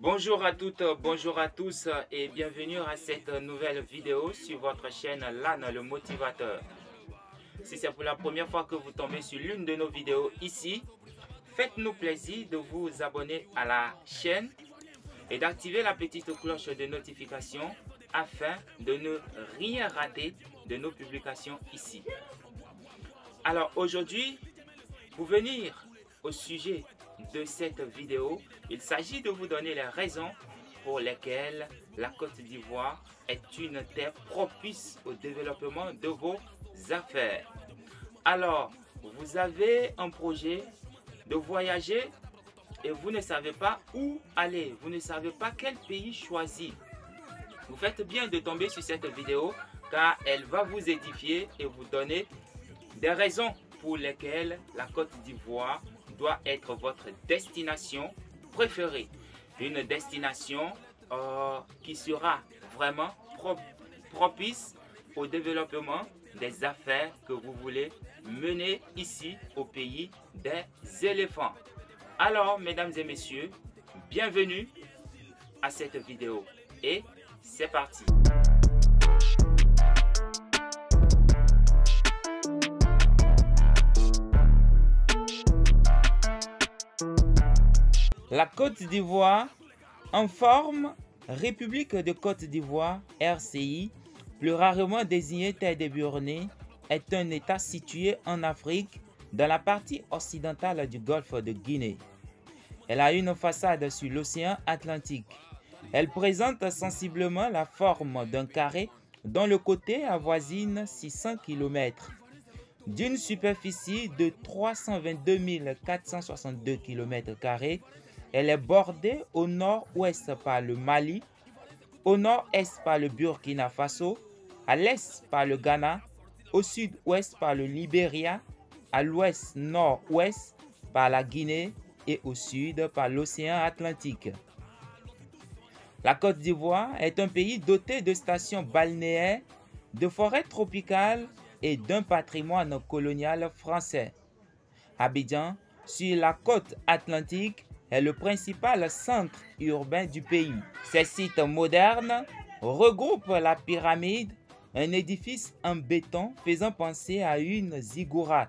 Bonjour à toutes, bonjour à tous et bienvenue à cette nouvelle vidéo sur votre chaîne LAN le motivateur. Si c'est pour la première fois que vous tombez sur l'une de nos vidéos ici, faites-nous plaisir de vous abonner à la chaîne et d'activer la petite cloche de notification afin de ne rien rater de nos publications ici. Alors aujourd'hui, pour venir au sujet de cette vidéo, il s'agit de vous donner les raisons pour lesquelles la Côte d'Ivoire est une terre propice au développement de vos affaires. Alors, vous avez un projet de voyager et vous ne savez pas où aller, vous ne savez pas quel pays choisir. Vous faites bien de tomber sur cette vidéo car elle va vous édifier et vous donner des raisons pour lesquelles la Côte d'Ivoire doit être votre destination préférée. Une destination qui sera vraiment propice au développement des affaires que vous voulez mener ici au pays des éléphants. Alors, mesdames et messieurs, bienvenue à cette vidéo et c'est parti. La Côte d'Ivoire, en forme République de Côte d'Ivoire, RCI, plus rarement désignée Terre des Burnées, est un État situé en Afrique, dans la partie occidentale du golfe de Guinée. Elle a une façade sur l'océan Atlantique. Elle présente sensiblement la forme d'un carré dont le côté avoisine 600 km. D'une superficie de 322 462 km², elle est bordée au nord-ouest par le Mali, au nord-est par le Burkina Faso, à l'est par le Ghana, au sud-ouest par le Libéria, à l'ouest-nord-ouest par la Guinée et au sud par l'océan Atlantique. La Côte d'Ivoire est un pays doté de stations balnéaires, de forêts tropicales et d'un patrimoine colonial français. Abidjan, sur la côte atlantique, est le principal centre urbain du pays. Ces sites modernes regroupent la pyramide, un édifice en béton faisant penser à une ziggourate.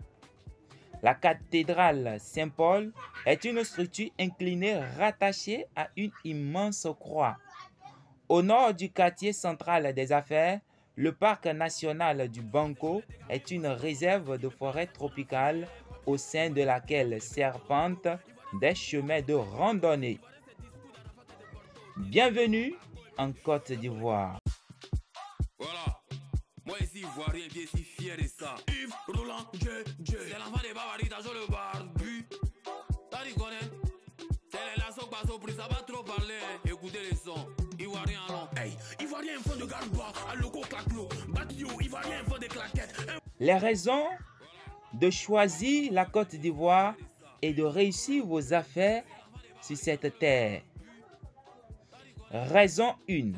La cathédrale Saint-Paul est une structure inclinée rattachée à une immense croix. Au nord du quartier central des affaires, le parc national du Banco est une réserve de forêt tropicale au sein de laquelle serpentent des chemins de randonnée. Bienvenue en Côte d'Ivoire. Voilà, moi ici ivoirien bien si fier de ça. Yves Roland, c'est l'enfant des Bavaries, t'as joué le barbu. T'as dit connaît, c'est les lasso basso pris, ça va trop parler. Écoutez les sons, ivoirien allons. Hey, ivoirien fond de garba, à loco claclo. Batio, ivoirien fond de claquettes. Les raisons de choisir la Côte d'Ivoire et de réussir vos affaires sur cette terre. Raison 1.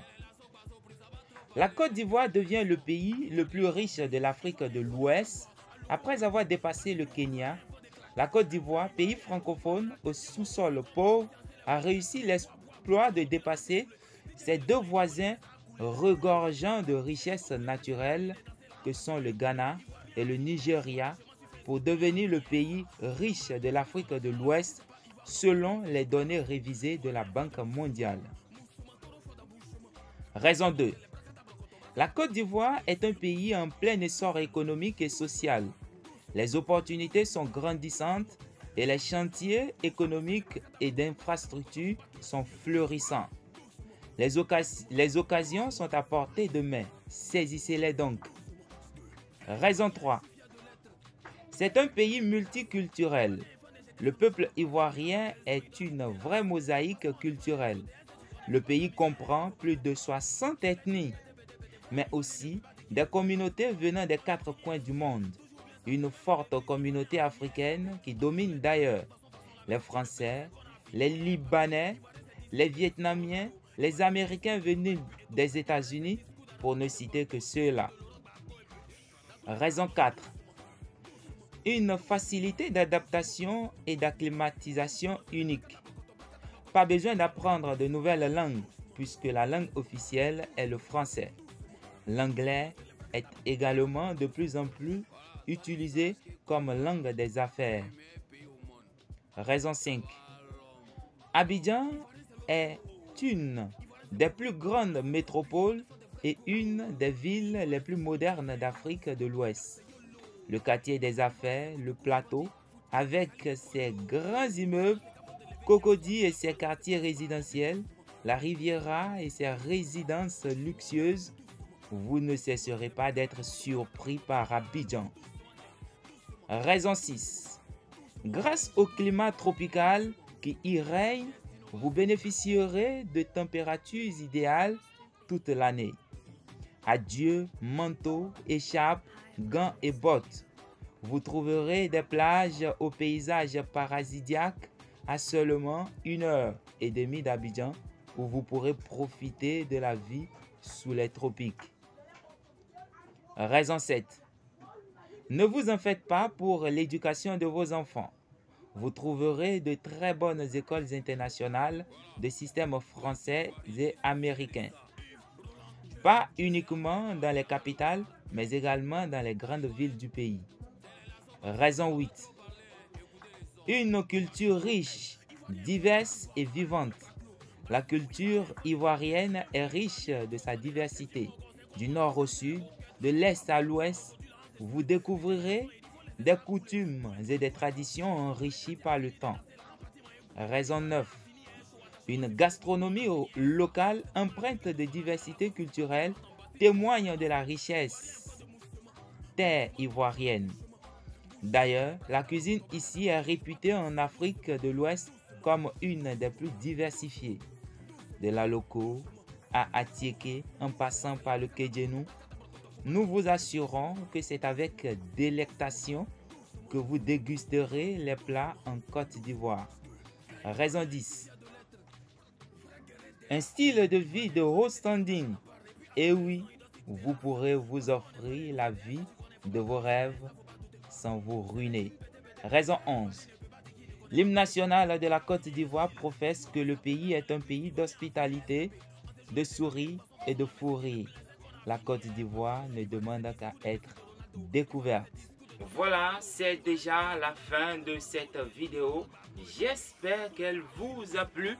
La Côte d'Ivoire devient le pays le plus riche de l'Afrique de l'Ouest. Après avoir dépassé le Kenya, la Côte d'Ivoire, pays francophone au sous-sol pauvre, a réussi l'exploit de dépasser ses deux voisins regorgeants de richesses naturelles que sont le Ghana et le Nigeria, pour devenir le pays riche de l'Afrique de l'Ouest selon les données révisées de la Banque mondiale. Raison 2. La Côte d'Ivoire est un pays en plein essor économique et social. Les opportunités sont grandissantes et les chantiers économiques et d'infrastructures sont florissants. Les occasions sont à portée de main. Saisissez-les donc. Raison 3. C'est un pays multiculturel. Le peuple ivoirien est une vraie mosaïque culturelle. Le pays comprend plus de 60 ethnies, mais aussi des communautés venant des 4 coins du monde. Une forte communauté africaine qui domine d'ailleurs les Français, les Libanais, les Vietnamiens, les Américains venus des États-Unis, pour ne citer que ceux-là. Raison 4. Une facilité d'adaptation et d'acclimatisation unique. pas besoin d'apprendre de nouvelles langues puisque la langue officielle est le français. L'anglais est également de plus en plus utilisé comme langue des affaires. Raison 5. Abidjan est une des plus grandes métropoles et une des villes les plus modernes d'Afrique de l'Ouest. Le quartier des affaires, le plateau, avec ses grands immeubles, Cocody et ses quartiers résidentiels, la Riviera et ses résidences luxueuses, vous ne cesserez pas d'être surpris par Abidjan. Raison 6. Grâce au climat tropical qui y règne, vous bénéficierez de températures idéales toute l'année. Adieu manteau, écharpe, gants et bottes. Vous trouverez des plages aux paysages paradisiaques à seulement 1h30 d'Abidjan où vous pourrez profiter de la vie sous les tropiques. Raison 7. Ne vous en faites pas pour l'éducation de vos enfants. Vous trouverez de très bonnes écoles internationales de systèmes français et américains. Pas uniquement dans les capitales, mais également dans les grandes villes du pays. Raison 8. Une culture riche, diverse et vivante. La culture ivoirienne est riche de sa diversité. Du nord au sud, de l'est à l'ouest, vous découvrirez des coutumes et des traditions enrichies par le temps. Raison 9. Une gastronomie locale empreinte de diversité culturelle témoigne de la richesse terre ivoirienne. D'ailleurs, la cuisine ici est réputée en Afrique de l'Ouest comme une des plus diversifiées. De la loco à Atieke en passant par le Kedjenou, nous vous assurons que c'est avec délectation que vous dégusterez les plats en Côte d'Ivoire. Raison 10. Un style de vie de haut standing. Et oui, vous pourrez vous offrir la vie de vos rêves sans vous ruiner. Raison 11. L'hymne national de la Côte d'Ivoire professe que le pays est un pays d'hospitalité, de sourires et de fou rire. La Côte d'Ivoire ne demande qu'à être découverte. Voilà, c'est déjà la fin de cette vidéo. J'espère qu'elle vous a plu.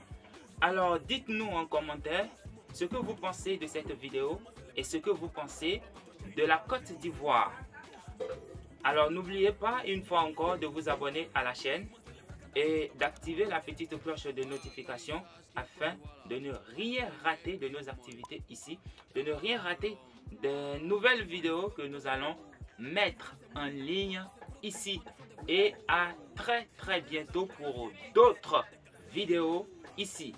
Alors dites-nous en commentaire ce que vous pensez de cette vidéo et ce que vous pensez de la Côte d'Ivoire. Alors n'oubliez pas une fois encore de vous abonner à la chaîne et d'activer la petite cloche de notification afin de ne rien rater de nos activités ici, de ne rien rater des nouvelles vidéos que nous allons mettre en ligne ici. Et à très bientôt pour d'autres vidéos ici.